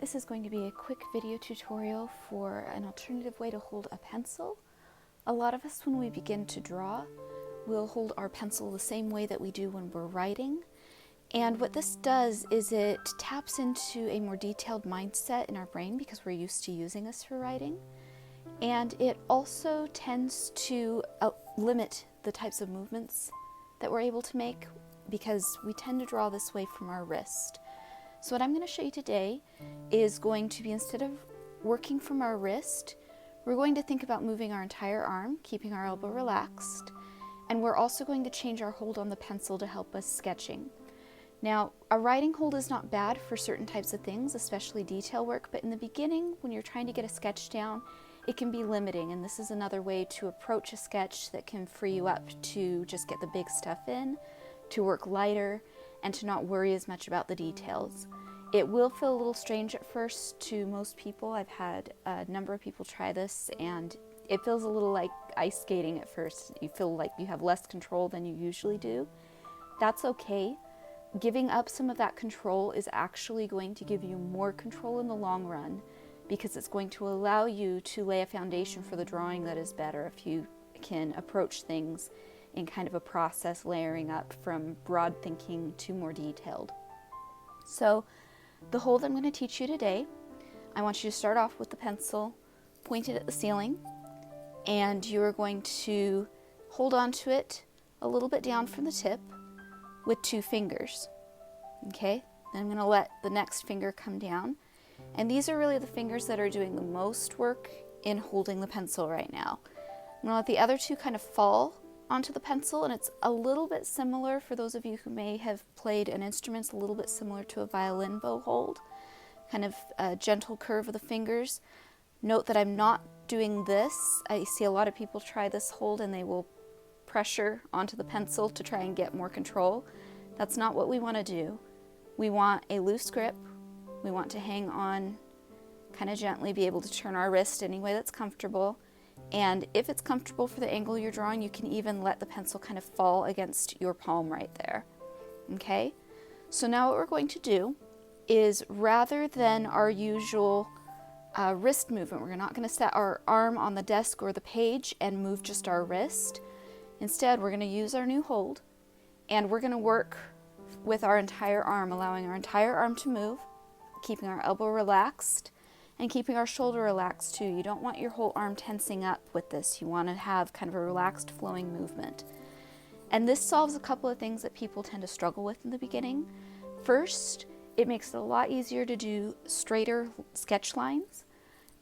This is going to be a quick video tutorial for an alternative way to hold a pencil. A lot of us, when we begin to draw, will hold our pencil the same way that we do when we're writing. And what this does is it taps into a more detailed mindset in our brain because we're used to using this for writing. And it also tends to limit the types of movements that we're able to make because we tend to draw this way from our wrist. So what I'm going to show you today is going to be, instead of working from our wrist, we're going to think about moving our entire arm, keeping our elbow relaxed, and we're also going to change our hold on the pencil to help us sketching. Now, a writing hold is not bad for certain types of things, especially detail work, but in the beginning, when you're trying to get a sketch down, it can be limiting, and this is another way to approach a sketch that can free you up to just get the big stuff in, to work lighter, and to not worry as much about the details. It will feel a little strange at first to most people. I've had a number of people try this, and it feels a little like ice skating at first. You feel like you have less control than you usually do. That's okay. Giving up some of that control is actually going to give you more control in the long run, because it's going to allow you to lay a foundation for the drawing that is better if you can approach things in kind of a process, layering up from broad thinking to more detailed. So the hold I'm going to teach you today, I want you to start off with the pencil pointed at the ceiling, and you're going to hold on to it a little bit down from the tip with 2 fingers. Okay, then I'm going to let the next finger come down, and these are really the fingers that are doing the most work in holding the pencil right now. I'm going to let the other 2 kind of fall onto the pencil, and it's a little bit similar, for those of you who may have played an instrument, it's a little bit similar to a violin bow hold, kind of a gentle curve of the fingers. Note that I'm not doing this. I see a lot of people try this hold and they will pressure onto the pencil to try and get more control. That's not what we want to do. We want a loose grip. We want to hang on kind of gently, be able to turn our wrist any way that's comfortable. And if it's comfortable for the angle you're drawing, you can even let the pencil kind of fall against your palm right there. Okay? So now what we're going to do is, rather than our usual wrist movement, we're not going to set our arm on the desk or the page and move just our wrist. Instead, we're going to use our new hold, and we're going to work with our entire arm, allowing our entire arm to move, keeping our elbow relaxed, and keeping our shoulder relaxed too. You don't want your whole arm tensing up with this. You want to have kind of a relaxed flowing movement. And this solves a couple of things that people tend to struggle with in the beginning. First, it makes it a lot easier to do straighter sketch lines.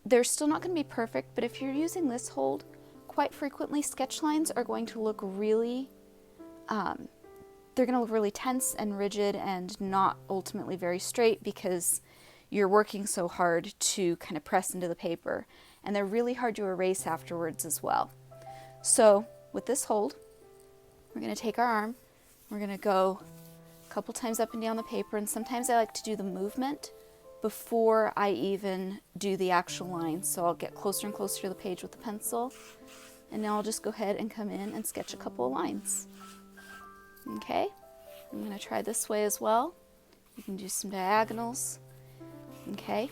They're still not going to be perfect, but if you're using this hold, quite frequently sketch lines are going to look really, they're going to look really tense and rigid and not ultimately very straight, because you're working so hard to kind of press into the paper, and they're really hard to erase afterwards as well. So with this hold, we're going to take our arm, we're going to go a couple times up and down the paper, and sometimes I like to do the movement before I even do the actual lines. So I'll get closer and closer to the page with the pencil, and now I'll just go ahead and come in and sketch a couple of lines. Okay, I'm going to try this way as well. You can do some diagonals. Okay,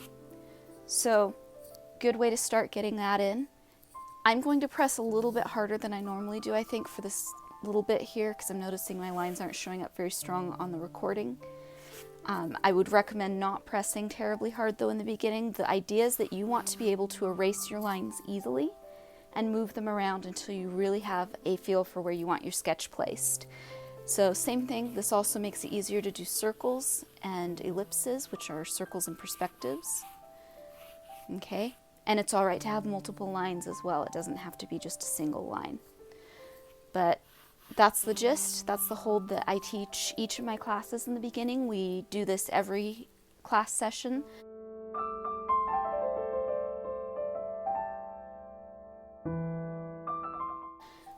so good way to start getting that in. I'm going to press a little bit harder than I normally do, I think, for this little bit here, because I'm noticing my lines aren't showing up very strong on the recording. I would recommend not pressing terribly hard though in the beginning. The idea is that you want to be able to erase your lines easily and move them around until you really have a feel for where you want your sketch placed. So same thing, this also makes it easier to do circles and ellipses, which are circles and perspectives. Okay, and it's all right to have multiple lines as well. It doesn't have to be just a single line. But that's the gist. That's the hold that I teach each of my classes in the beginning. We do this every class session.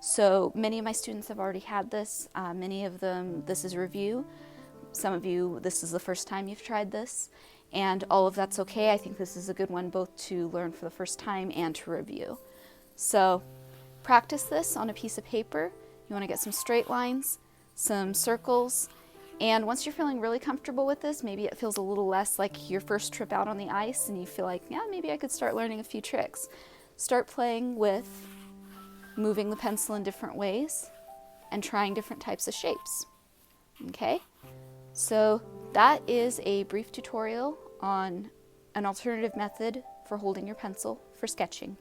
So many of my students have already had this. Many of them, this is review. Some of you, this is the first time you've tried this, and all of that's okay. I think this is a good one both to learn for the first time and to review. So practice this on a piece of paper. You want to get some straight lines, some circles, And once you're feeling really comfortable with this, maybe it feels a little less like your first trip out on the ice and you feel like, yeah, maybe I could start learning a few tricks. Start playing with moving the pencil in different ways and trying different types of shapes. Okay, so that is a brief tutorial on an alternative method for holding your pencil for sketching.